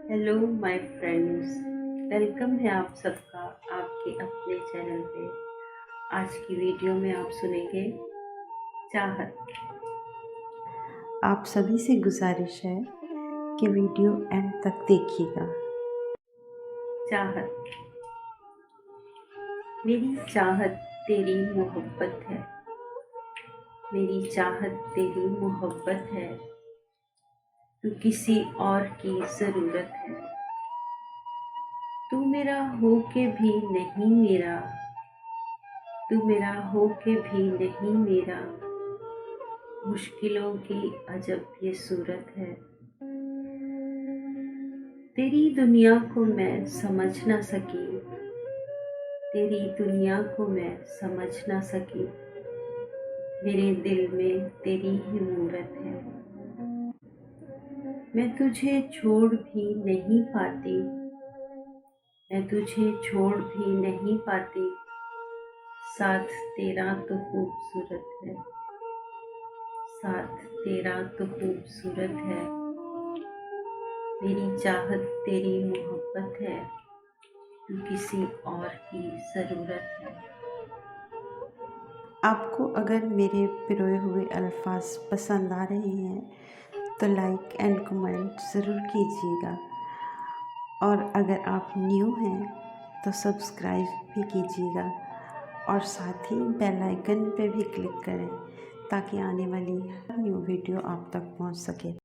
Hello my friends, welcome है आप सबका आपके अपने चैनल पे। आज की वीडियो में आप सुनेंगे चाहत। आप सभी से गुजारिश है कि वीडियो एंड तक देखिएगा। चाहत। मेरी चाहत तेरी मोहब्बत है, मेरी चाहत तेरी मोहब्बत है, तू किसी और की ज़रूरत है। तू मेरा हो के भी नहीं मेरा, तू मेरा हो के भी नहीं मेरा, मुश्किलों की अजब ये सूरत है। तेरी दुनिया को मैं समझ ना सकी, तेरी दुनिया को मैं समझ ना सकी, मेरे दिल में तेरी ही मूरत है। मैं तुझे छोड़ भी नहीं पाती, मैं तुझे छोड़ भी नहीं पाती, साथ तेरा तो खूबसूरत है, साथ तेरा तो खूबसूरत है। मेरी चाहत तेरी मोहब्बत है, तू किसी और की ज़रूरत है। आपको अगर मेरे पिरोए हुए अल्फाज पसंद आ रहे हैं तो लाइक एंड कमेंट ज़रूर कीजिएगा, और अगर आप न्यू हैं तो सब्सक्राइब भी कीजिएगा और साथ ही बेल आइकन पे भी क्लिक करें ताकि आने वाली हर न्यू वीडियो आप तक पहुंच सके।